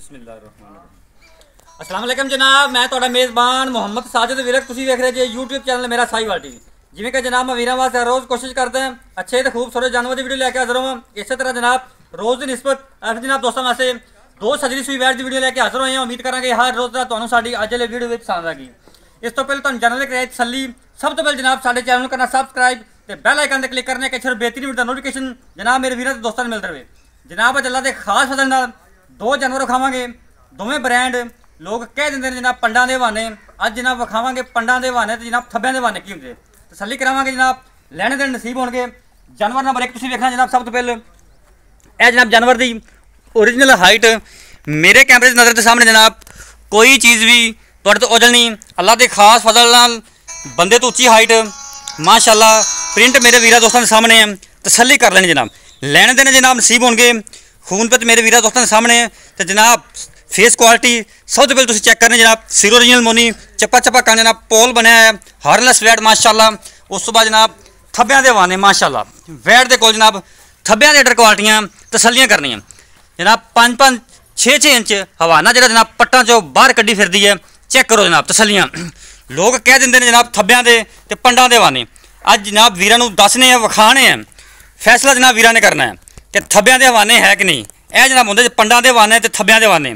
अस्सलाम वालेकुम जनाब, मैं ਤੁਹਾਡਾ मेज़बान मुहम्मद साजिद विरक। तुसी देख रहे जे यूट्यूब चैनल मेरा साहिवाल टीवी। जिमें कि जनाब मैं वीरों वास्ते रोज़ कोशिश करते हैं अच्छे तो खूबसूरत जानवर की वीडियो लेके हाजिर हों। इसी तरह जनाब रोज़ की निस्बत जनाब दोस्तों वास्ते दो सजरी सुई वैट की वीडियो लेके हाजिर होए हैं। उम्मीद करेंगे हर रोज़ का तुहानू साडी अज वाली वीडियो भी पसंद आएगी। इस तो पहले तुहानू जानने की तसल्ली, सब तो पहले जनाब साडे चैनल करना सबसक्राइब तो बैल आइकन पर क्लिक करने के सिर्फ बेहतरीन वीडियो नोटिफिकेशन जनाब मेरे वीरों दोस्तों मिलते रहे। जनाब अज अल्लाह के खास फजल नाल दो जानवर विखावांगे, दोवें ब्रांड लोग कह देंगे जनाब पंडा के बहाने। अज जनाब विखावांगे पंडा के बहाने तो जनाब थब्बियां के बहाने की होंगे, तसल्ली करावांगे जनाब, लैने देने नसीब होंगे। जानवर नंबर एक तुसीं वेखना जनाब, सब तो पहले यह जनाब जानवर की ओरिजिनल हाइट मेरे कैमरे की नज़र के सामने जनाब कोई चीज़ भी तुहाडे तो ओझल नहीं। अल्लाह के खास फजल नाल बंदे तो उच्ची हाइट माशाअल्लाह। प्रिंट मेरे वीरा दोस्तों के सामने है, तसल्ली कर लेनी जनाब, लैने देने जनाब नसीब होंगे। खून पे तो मेरे वीरा दोस्तों के सामने है तो जनाब फेस क्वालिटी सब तो पहले तुम चेक करने जनाब। सिर ओरिजिनल मोनी चप्पा चप्पा का जनाब पोल बनाया है, हार्नलेस वैट माशाअल्लाह। उस तो बाद जनाब थब्बियां दे वाने माशाअल्लाह। वैट के कोल जनाब थब्बियां दे अडर क्वालिटियां तसल्लियां करनियां जनाब। 5-5 6-6 इंच हवाना जरा जनाब पट्टा चो बाहर कड्डी फिरदी है, चेक करो जनाब तसल्लियां। लोग कह देंगे ने जनाब थब्बियां दे ते पंडा दे वाने। अज जनाब वीरां नूं दसने हैं, विखाने हैं, फैसला जनाब वीरां ने करना है कि थब्बियां दे हवाने है कि नहीं। यह जनाब होंगे पंडा दे वाने ते थब्बियां दे वाने।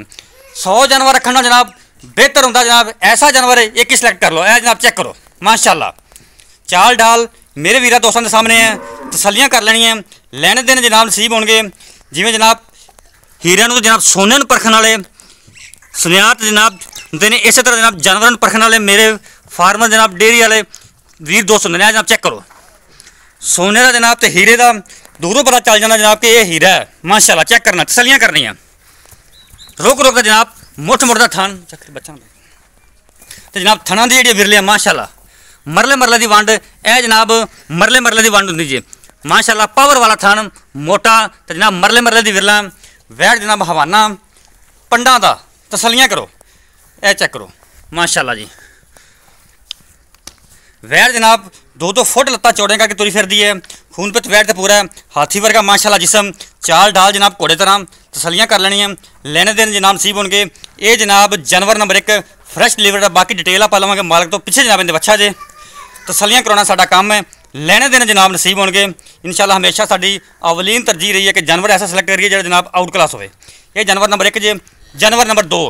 100 जानवर रखना जनाब बेहतर होंदा जनाब, ऐसा जानवर एक ही सिलेक्ट कर लो। यह जनाब चेक करो माशाअल्लाह, चाल डाल मेरे वीरा दोस्तों के सामने है, तसल्लियां कर लेनी है, लैने देने जनाब नसीब होंगे। जिमें जनाब हीरियां नूं जनाब सोने नूं परखण वाले सुनियात जनाब होंदे ने, इस तरह जनाब जानवरां नूं परखण वाले मेरे फार्मर जनाब डेयरी वाले वीर दोस्त होंदे ने। जनाब चेक करो सोने का जनाब तो हीरे का दूरों पता चल जाना जनाब कि यह हीरा है माशाअल्लाह। चेक करना तसल्लियां करनियां, रोक रोक जनाब मुठ मुठ का थान चक्कर बच्चा तो जनाब थना की जी विरलियां माशाअल्लाह। मरले मरले की वंड यह जनाब मरले मरले की वंड होंगी जी माशाअल्लाह। पावर वाला थान मोटा तो जनाब मरले मरले की विरला। वैट जनाब हवाना पंडा का, तसल्लियां करो, यह चेक करो माशाअल्लाह जी। वैट जनाब 2-2 फुट लत्ता चौड़े का तुरी फिरदी है। खून पित वैट तो पूरा है, हाथी वर्गा माशाअल्लाह जिसम, चाल ढाल जनाब घोड़े तरह, तसल्लियां कर लेनी है, लेने देने जनाब नसीब होंगे। ये जनाब जानवर नंबर 1 फ्रैश डिलीवर है। बाकी डिटेल आप लवांगे मालक तो पिछे जनाब इनके बच्चा जे, तसल्लियां कराना साडा काम है, लेने देने जनाब नसीब होंगे इंशाअल्लाह। हमेशा साडी अवलीन तरजीह रही है कि जानवर ऐसा सिलेक्ट करिए जो जनाब आउट क्लास हो। ये जानवर नंबर 1 जे। जानवर नंबर 2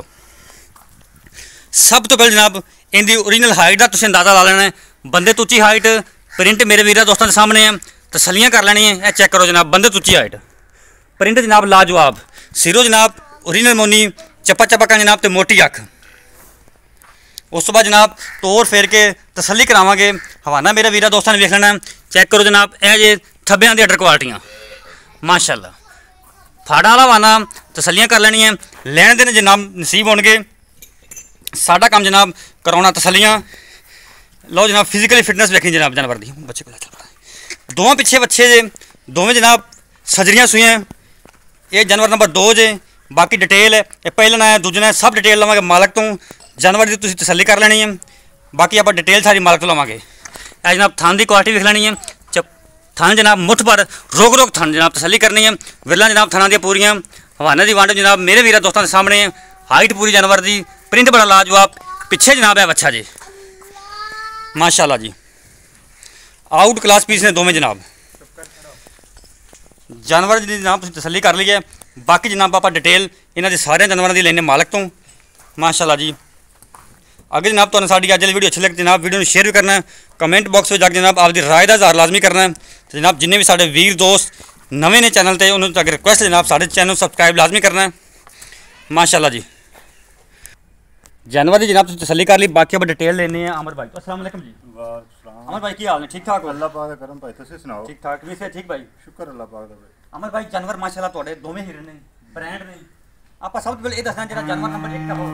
सब तो पहले जनाब इनकी ओरिजिनल हाइट का तुम अंदाज़ा ला लेना है। बंदे तो उच्ची हाइट, प्रिंट मेरे वीरा दोस्तों के सामने है, तसल्लियां कर लेनी है। यह चेक करो जनाब बंदे तो उच्ची हाइट, प्रिंट जनाब लाजवाब, सिरों जनाब ओरिजिनल मोनी चप्पा चप्पा का जनाब तो मोटी अख। उस तो बाद जनाब तोड़ फेर के तसल्ली करावांगे। हवाना मेरे वीरा दोस्तों ने वेख लेना, चेक करो जनाब यह जे थब्बियां दी अडर क्वालिटियां माशाअल्लाह। फाड़ा वाला हवाना तसल्लियां कर लेनी है, लैने देने जनाब नसीब होंगे। साडा काम जनाब कराना तसल्लियां। लो जनाब फिजिकली फिटनेस वेखी जनाब जानवर की बच्चे को दोवें पिछे बच्चे जे, दोवें जनाब सजरियां सुइयां। ये जानवर नंबर 2 जे। बाकी डिटेल है ये पहले ना है दूजे ना सब डिटेल लवांगे मालक तो। जानवर की तुसीं तसल्ली कर लेनी है, बाकी आप डिटेल सारी मालक तो लवांगे। यह जनाब थान की क्वालिटी वेख लेनी है, थान जनाब मुठ पर रोक रोक थान जनाब तसल्ली करनी है। विरला जनाब थाना दी पूरियां, हवाने की वंड जनाब मेरे वीरा दोस्तों के सामने है। हाइट पूरी जानवर की, प्रिंट बड़ा लाजवाब, पिछे जनाब है बच्चा जी माशाअल्लाह जी। आउट क्लास पीस ने दोवें जनाब। जानवर की जनाब तुसीं तसल्ली कर ली है, बाकी जनाब आप डिटेल इन्हों के सारे जानवरों की लेने मालक तो माशाअल्लाह जी। अगर जनाब तुहानूं साडी अज वाली वीडियो अच्छी लगे जनाब वीडियो शेयर भी करना है, कमेंट बॉक्स में जाकर जनाब आपकी राय का इजहार लाजमी करना है। तो जनाब जिन्हें भी साढ़े वीर दोस्त नवे ने चैनल पर उन्होंने अगर रिक्वेस्ट जनाब साढ़े चैनल सबसक्राइब लाजमी करना है माशाअल्लाह जी। जानवर की जनाब तसल्ली कर ली, बाकी अब डिटेल लेनी है। अमर भाई अस्सलाम वालेकुम जी। अमर भाई की हाल है? ठीक ठाक हो? अल्लाह पाक दा करम भाई, तुसीं सुनाओ? ठीक ठाक भी से ठीक भाई, शुक्र अल्लाह पाक दा भाई। अमर भाई जानवर माशाअल्लाह तोड़े दोवें हीरे ने, ब्रांड ने। आप सब तो पहले ये दसना जरा जानवर नंबर 1 का हो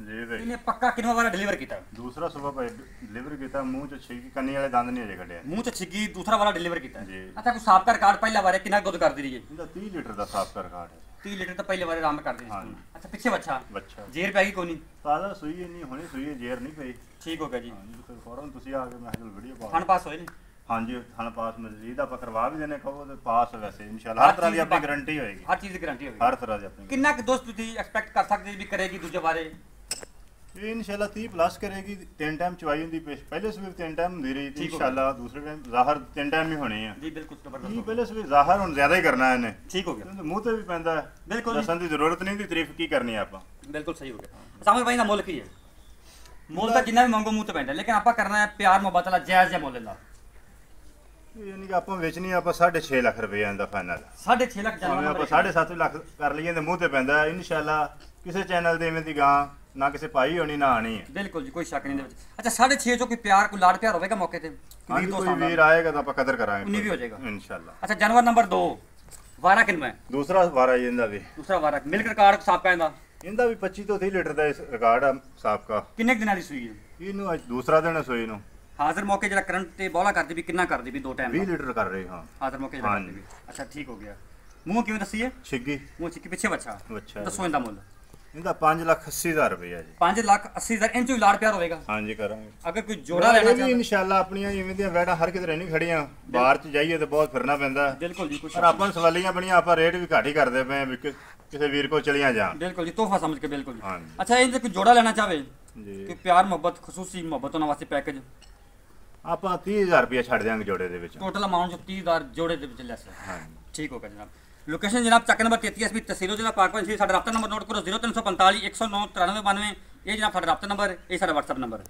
जी भाई, इन्हें पक्का कितने बार डिलीवर किया? दूसरा सुबह भाई डिलीवर किया। मुंह च छिकी कन्नी वाले दंद नहीं अजे कटे, मुंह च छिगी दूसरा वाला डिलीवर किया जी। अच्छा कोई साफ कर कार्ड पहला बार कितना दुध कर दी रही है? इनका 30 लीटर का साफ कर काट है। 30 लीटर तो पहले बार आराम कर दी। हाँ। अच्छा पिछे बच्चा बच्चा जेर पैगी कोई नहीं? ताजा सुई नहीं होनी, सुई जेर नहीं पई। ठीक हो गया जी। हां जी, फिर फौरन तुसी आ के मैं चल वीडियो पा फन पास होए नहीं? ਹਾਂਜੀ ਥਣ ਪਾਸ ਮਜ਼ੀਦ ਆਪਾਂ ਕਰਵਾ ਵੀ ਦੇਣੇ ਕਹੋ ਤੇ ਪਾਸ ਵੈਸੇ ਇਨਸ਼ਾਅੱਲਾ ਹਰ ਤਰ੍ਹਾਂ ਦੀ ਆਪਣੀ ਗਾਰੰਟੀ ਹੋਏਗੀ। ਹਰ ਚੀਜ਼ ਦੀ ਗਾਰੰਟੀ ਹੋਵੇਗੀ। ਹਰ ਤਰ੍ਹਾਂ ਦੀ ਆਪਣੀ ਕਿੰਨਾ ਕੁ ਦੋਸਤ ਤੁਸੀਂ ਐਕਸਪੈਕਟ ਕਰ ਸਕਦੇ ਜੀ ਵੀ ਕਰੇਗੀ ਦੂਜੇ ਬਾਰੇ? ਇਹ ਇਨਸ਼ਾਅੱਲਾ 30 ਪਲੱਸ ਕਰੇਗੀ। 3 ਟਾਈਮ ਚਵਾਈ ਹੁੰਦੀ ਪਹਿਲੇ ਸਵੇਰ 3 ਟਾਈਮ ਹੁੰਦੀ ਰਹੀ ਠੀਕ ਹੋ ਇਨਸ਼ਾਅੱਲਾ ਦੂਸਰੇ ਟਾਈਮ ਜ਼ਾਹਰ 3 ਟਾਈਮ ਹੀ ਹੋਣੇ ਆ ਜੀ ਬਿਲकुल ਕੀ ਜ਼ਬਰਦस्त। ਪਹਿਲੇ ਸਵੇਰ ਜ਼ਾਹਰ ਹੁਣ ਜ਼ਿਆਦਾ ਹੀ ਕਰਨਾ ਇਹਨੇ ਠੀਕ ਹੋ ਗਿਆ ਕਿਉਂਕਿ ਮੂੰਹ ਤੇ ਵੀ ਪੈਂਦਾ ਹੈ। ਬਿਲਕੁਲ ਜੀ। ਦੱਸਣ ਦੀ ਜ਼ਰੂਰਤ ਨਹੀਂ ਦੀ ਤਾਰੀਫ ਕੀ ਕਰਨੀ ਆਪਾਂ। ਬਿਲਕੁਲ ਸਹੀ ਹੋ ਗਿਆ। ਸਾਹਮਣੇ ਭਾਈ ਦਾ ਮੁੱਲ ਕੀ ਹੈ? ਮੁੱਲ ਤਾਂ ਜਿੰਨਾ ਵੀ ਮੰਗੋ ਮੂੰਹ ਤੇ ਪੈਂਦਾ ਲੇਕਿਨ ਆਪਾਂ ਕਰਨਾ ਹੈ ਪਿਆਰ ਮੁਹੱਬਤ ਵਾਲਾ ਜਾਇਜ਼ ਜਿਹਾ ਮੁੱਲ ਦਾ। ਇਹ ਨਹੀਂ ਕਿ ਆਪਾਂ ਵੇਚਣੀ ਆਪਾਂ 6.5 ਲੱਖ ਰੁਪਏ ਦਾ ਫਾਈਨਲ 6.5 ਲੱਖ ਭਾਵੇਂ ਜਾਨਵਰ ਆਪਾਂ 7.5 ਲੱਖ ਕਰ ਲਈਏ ਤੇ ਮੂੰਹ ਤੇ ਪੈਂਦਾ ਹੈ। ਇਨਸ਼ਾਅੱਲਾ ਕਿਸੇ ਚੈਨਲ ਤੇ ਐਵੇਂ ਦੀ ਗਾਂ ਨਾ ਕਿਸੇ ਪਾਈ ਹੋਣੀ ਨਾ ਆਣੀ ਹੈ। ਬਿਲਕੁਲ ਜੀ ਕੋਈ ਸ਼ੱਕ ਨਹੀਂ ਦੇ ਵਿੱਚ। ਅੱਛਾ 6.5 ਚੋਂ ਕੋਈ ਪਿਆਰ ਕੋਈ ਲਾੜ ਪਿਆਰ ਹੋਵੇਗਾ ਮੌਕੇ ਤੇ? ਹਾਂਜੀ ਕੋਈ ਵੀਰ ਆਏਗਾ ਤਾਂ ਆਪਾਂ ਕਦਰ ਕਰਾਂਗੇ। ਉਨੀ ਵੀ ਹੋ ਜਾਏਗਾ ਇਨਸ਼ਾਅੱਲਾ। ਅੱਛਾ ਜਾਨਵਰ ਨੰਬਰ 2 ਵਾਰਾ ਕਿੰਨਾ ਹੈ? ਦੂਸਰਾ ਵਾਰਾ ਇਹਦਾ ਵੀ ਦੂਸਰਾ ਵਾਰਾ ਮਿਲਕ ਰਿਕਾਰਡ ਸਾਬਕਾ ਇਹਦਾ ਇਹਦਾ ਵੀ 25 ਤੋਂ 30 ਲੀਟਰ ਦਾ ਰਿਕਾਰਡ ਆ ਸਾਬਕਾ। ਕਿੰਨੇ ਕੁ ਦਿਨਾਂ ਦੀ ਸੂਈ ਹੈ? ਇਹਨੂੰ ਅੱਜ ਦੂਸਰਾ ਦਿਨ ਹੈ ਸੂਈ ਨੂੰ। ਹਾਜ਼ਰ ਮੌਕੇ ਜਿਹੜਾ ਕਰੰਟ ਤੇ ਬੋਲਾ ਕਰਦੀ ਵੀ ਕਿੰਨਾ ਕਰਦੀ ਵੀ 2 ਟਾਈਮ 20 ਲੀਟਰ ਕਰ ਰਹੇ ਹਾਂ। ਹਾਜ਼ਰ ਮੌਕੇ ਜਿਹੜਾ ਕਰਦੀ ਵੀ। ਅੱਛਾ ਠੀਕ ਹੋ ਗਿਆ। ਮੂੰਹ ਕਿਵੇਂ ਦੱਸੀਏ? ਛਿੱਗੀ ਮੂੰਹ ਚਿੱਕੀ ਪਿੱਛੇ ਬੱਚਾ ਅੱਛਾ ਦੱਸੋ ਇਹਦਾ ਮੁੱਲ? ਇਹਦਾ 5,80,000 ਰੁਪਇਆ ਜੀ। 5,80,000 ਇੰਚ ਵੀ ਲਾੜ ਪਿਆਰ ਹੋਵੇਗਾ? ਹਾਂਜੀ ਕਰਾਂਗੇ। ਅਗਰ ਕੋਈ ਜੋੜਾ ਲੈਣਾ ਇਹ ਵੀ ਚਾਹੁੰਦਾ ਇਨਸ਼ਾਅੱਲਾ ਆਪਣੀਆਂ ਇਵੇਂ ਦੀਆਂ ਵੈੜਾਂ ਹਰ ਕਿਤੇ ਨਹੀਂ ਖੜੀਆਂ। ਬਾਹਰ ਚ ਜਾਈਏ ਤੇ ਬਹੁਤ ਫਿਰਨਾ ਪੈਂਦਾ। ਬਿਲਕੁਲ ਜੀ ਕੁਛ ਪਰ ਆਪਾਂ ਨੂੰ ਸਵਾਲੀਆਂ ਬਣੀਆਂ ਆਪਾਂ ਰੇਟ ਵੀ ਘੱਟ ਹੀ ਕਰਦੇ ਪਏ ਆ ਵੀ ਕਿਸੇ ਵੀਰ ਕੋਲ ਚਲੀਆਂ ਜਾਣ। ਬਿਲਕੁਲ ਜੀ ਤੋਹਫਾ ਸਮਝ ਕੇ ਬਿਲकुल। ਹਾਂਜੀ। ਅੱਛਾ ਇਹਦੇ ਕੋਈ ਜੋੜਾ ਲੈਣਾ ਚਾਹਵੇ ਜੀ ਕਿ ਪਿਆਰ ਮੁਹੱਬਤ ਖਸੂਸੀ ਮੁਹੱਬਤ ਉਹਨਾਂ ਵਾਸਤੇ ਪੈਕੇਜ ਆਪਾਂ 30,000 ਰੁਪਇਆ ਛੱਡ ਦਿਆਂਗੇ ਜੋੜੇ ਦੇ ਵਿੱਚ। ਟੋਟਲ ਅਮਾਉਂਟ ਜੋ 30,000 ਜੋੜੇ ਦੇ ਵਿੱਚ ਲੈਸ ਹੈ। ਹਾਂਜੀ ਠੀਕ ਹੋ ਗਿਆ ਜਨਾਬ। ਲੋਕੇਸ਼ਨ ਜਨਾਬ ਚੱਕ ਨੰਬਰ 33 ਐਸਪੀ ਤਹਿਸੀਲ ਜ਼ਿਲ੍ਹਾ ਪਾਕਪਾਨ ਸੀ। ਸਾਡਾ ਰਾਬਤਾ ਨੰਬਰ ਨੋਟ ਕਰੋ 0345 109 9392। ਇਹ ਜਨਾਬ ਸਾਡਾ ਰਾਬਤਾ ਨੰਬਰ ਇਹ ਸਾਡਾ WhatsApp ਨੰਬਰ।